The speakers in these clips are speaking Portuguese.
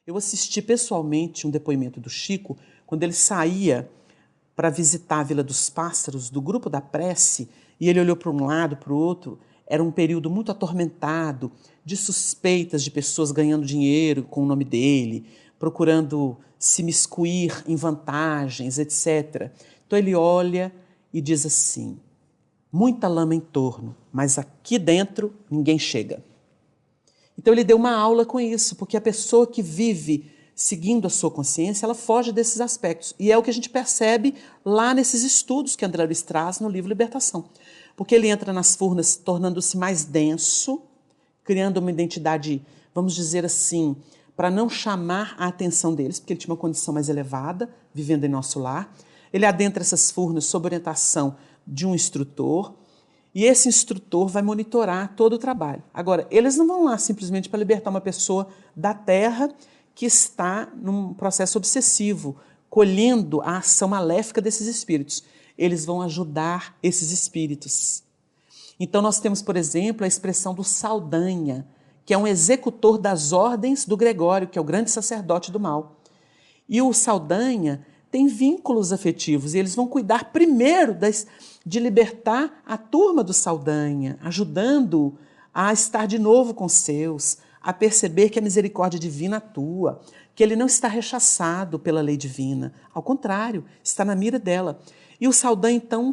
Eu assisti pessoalmente um depoimento do Chico quando ele saía para visitar a Vila dos Pássaros, do grupo da prece, e ele olhou para um lado, para o outro. Era um período muito atormentado, de suspeitas de pessoas ganhando dinheiro com o nome dele, procurando se miscuir em vantagens, etc. Então ele olha e diz assim: muita lama em torno, mas aqui dentro ninguém chega. Então ele deu uma aula com isso, porque a pessoa que vive seguindo a sua consciência, ela foge desses aspectos. E é o que a gente percebe lá nesses estudos que André Luiz traz no livro Libertação. Porque ele entra nas furnas tornando-se mais denso, criando uma identidade, vamos dizer assim, para não chamar a atenção deles, porque ele tinha uma condição mais elevada, vivendo em nosso lar. Ele adentra essas furnas sob orientação de um instrutor, e esse instrutor vai monitorar todo o trabalho. Agora, eles não vão lá simplesmente para libertar uma pessoa da terra que está num processo obsessivo, colhendo a ação maléfica desses espíritos. Eles vão ajudar esses espíritos. Então nós temos, por exemplo, a expressão do Saldanha, que é um executor das ordens do Gregório, que é o grande sacerdote do mal. E o Saldanha tem vínculos afetivos, e eles vão cuidar primeiro de libertar a turma do Saldanha, ajudando a estar de novo com seus, a perceber que a misericórdia divina atua, que ele não está rechaçado pela lei divina, ao contrário, está na mira dela. E o Saldanha, então,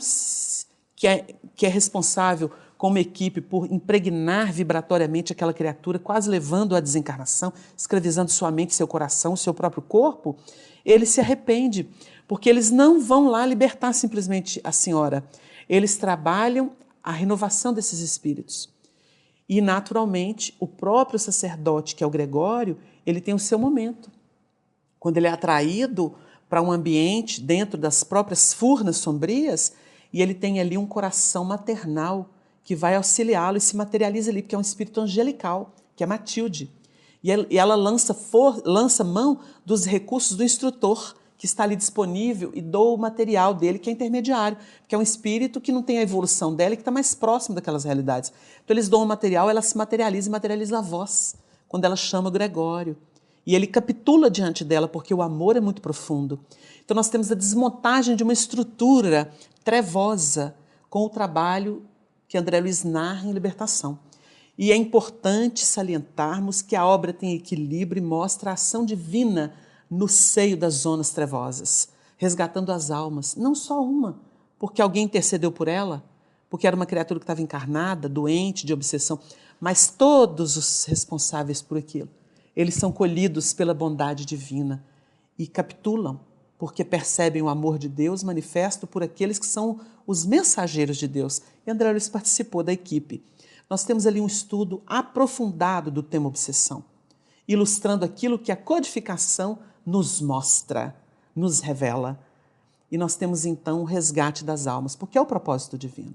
que é responsável com uma equipe por impregnar vibratoriamente aquela criatura, quase levando-a à desencarnação, escravizando sua mente, seu coração, seu próprio corpo, ele se arrepende, porque eles não vão lá libertar simplesmente a senhora. Eles trabalham a renovação desses espíritos. E, naturalmente, o próprio sacerdote, que é o Gregório, ele tem o seu momento. Quando ele é atraído para um ambiente dentro das próprias furnas sombrias, e ele tem ali um coração maternal que vai auxiliá-lo e se materializa ali, porque é um espírito angelical, que é Matilde. E ela lança mão dos recursos do instrutor, que está ali disponível, e doa o material dele, que é intermediário, que é um espírito que não tem a evolução dela e que está mais próximo daquelas realidades. Então eles doam o material, ela se materializa e materializa a voz, quando ela chama o Gregório. E ele capitula diante dela, porque o amor é muito profundo. Então nós temos a desmontagem de uma estrutura trevosa com o trabalho que André Luiz narra em Libertação. E é importante salientarmos que a obra tem equilíbrio e mostra a ação divina no seio das zonas trevosas, resgatando as almas, não só uma, porque alguém intercedeu por ela, porque era uma criatura que estava encarnada, doente, de obsessão, mas todos os responsáveis por aquilo. Eles são colhidos pela bondade divina e capitulam, porque percebem o amor de Deus manifesto por aqueles que são os mensageiros de Deus. E André Luiz participou da equipe. Nós temos ali um estudo aprofundado do tema obsessão, ilustrando aquilo que a codificação nos mostra, nos revela. E nós temos então o resgate das almas, porque é o propósito divino.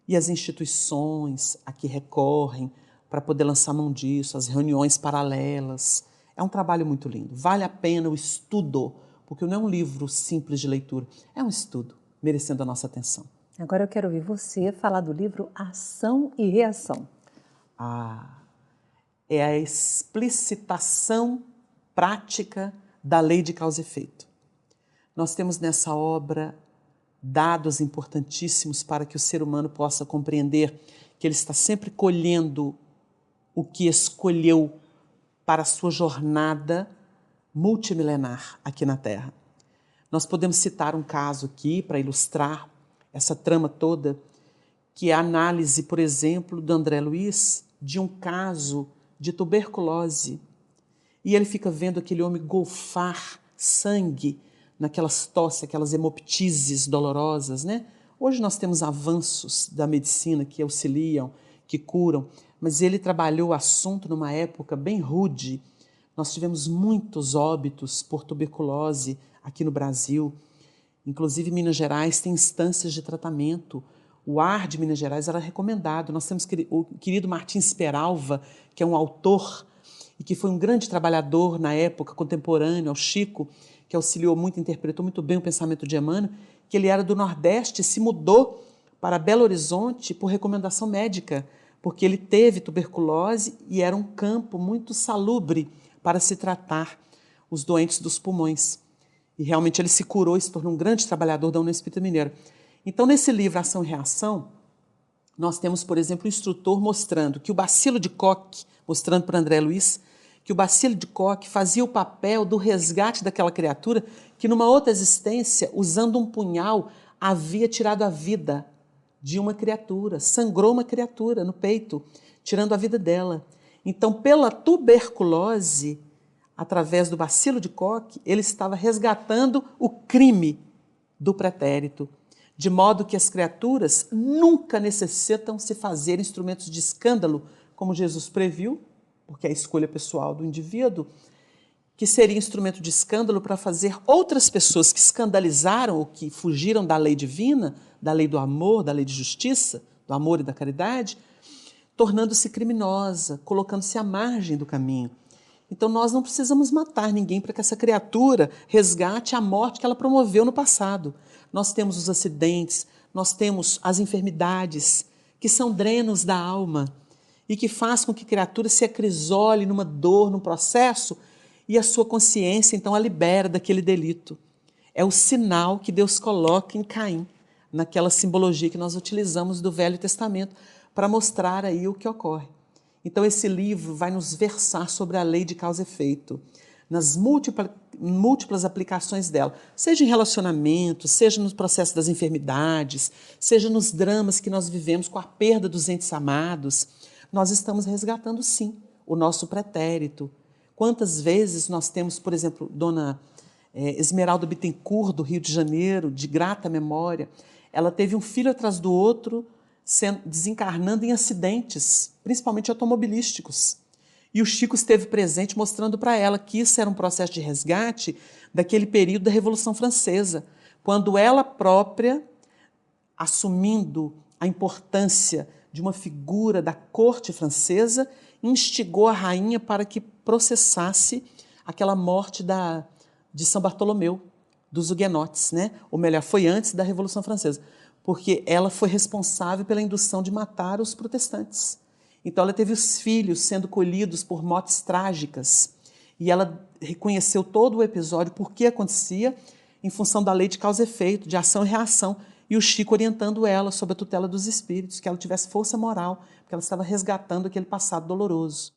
E as instituições a que recorrem para poder lançar mão disso, as reuniões paralelas, é um trabalho muito lindo. Vale a pena o estudo, porque não é um livro simples de leitura, é um estudo, merecendo a nossa atenção. Agora eu quero ouvir você falar do livro Ação e Reação. É a explicitação prática da lei de causa e efeito. Nós temos nessa obra dados importantíssimos para que o ser humano possa compreender que ele está sempre colhendo o que escolheu para a sua jornada multimilenar aqui na Terra. Nós podemos citar um caso aqui para ilustrar essa trama toda, que é a análise, por exemplo, do André Luiz, de um caso de tuberculose. E ele fica vendo aquele homem golfar sangue naquelas tosses, aquelas hemoptises dolorosas, né? Hoje nós temos avanços da medicina que auxiliam, que curam, mas ele trabalhou o assunto numa época bem rude. Nós tivemos muitos óbitos por tuberculose aqui no Brasil. Inclusive, Minas Gerais tem instâncias de tratamento. O ar de Minas Gerais era recomendado. Nós temos o querido Martins Peralva, que é um autor e que foi um grande trabalhador na época, contemporâneo ao Chico, que auxiliou muito, interpretou muito bem o pensamento de Emmanuel, que ele era do Nordeste e se mudou para Belo Horizonte por recomendação médica, porque ele teve tuberculose e era um campo muito salubre para se tratar os doentes dos pulmões. E realmente ele se curou e se tornou um grande trabalhador da União Espírita Mineira. Então, nesse livro Ação e Reação, nós temos, por exemplo, um instrutor mostrando que o bacilo de Koch, mostrando para André Luiz, que o bacilo de Koch fazia o papel do resgate daquela criatura que, numa outra existência, usando um punhal, havia tirado a vida de uma criatura, sangrou uma criatura no peito, tirando a vida dela. Então, pela tuberculose, através do bacilo de Koch, ele estava resgatando o crime do pretérito, de modo que as criaturas nunca necessitam se fazer instrumentos de escândalo, como Jesus previu, porque é a escolha pessoal do indivíduo, que seria instrumento de escândalo para fazer outras pessoas que escandalizaram ou que fugiram da lei divina, da lei do amor, da lei de justiça, do amor e da caridade, tornando-se criminosa, colocando-se à margem do caminho. Então nós não precisamos matar ninguém para que essa criatura resgate a morte que ela promoveu no passado. Nós temos os acidentes, nós temos as enfermidades, que são drenos da alma e que faz com que a criatura se acrisole numa dor, num processo, e a sua consciência, então, a libera daquele delito. É o sinal que Deus coloca em Caim, naquela simbologia que nós utilizamos do Velho Testamento, para mostrar aí o que ocorre. Então, esse livro vai nos versar sobre a lei de causa e efeito, nas múltiplas aplicações dela, seja em relacionamento, seja no processo das enfermidades, seja nos dramas que nós vivemos com a perda dos entes amados. Nós estamos resgatando, sim, o nosso pretérito. Quantas vezes nós temos, por exemplo, Dona Esmeralda Bittencourt, do Rio de Janeiro, de grata memória, ela teve um filho atrás do outro, desencarnando em acidentes, principalmente automobilísticos. E o Chico esteve presente mostrando para ela que isso era um processo de resgate daquele período da Revolução Francesa, quando ela própria, assumindo a importância de uma figura da corte francesa, instigou a rainha para que processasse aquela morte de São Bartolomeu, dos huguenotes, né? Ou melhor, foi antes da Revolução Francesa, porque ela foi responsável pela indução de matar os protestantes. Então ela teve os filhos sendo colhidos por mortes trágicas e ela reconheceu todo o episódio, por que acontecia, em função da lei de causa e efeito, de ação e reação, e o Chico orientando ela sob a tutela dos espíritos, que ela tivesse força moral, porque ela estava resgatando aquele passado doloroso.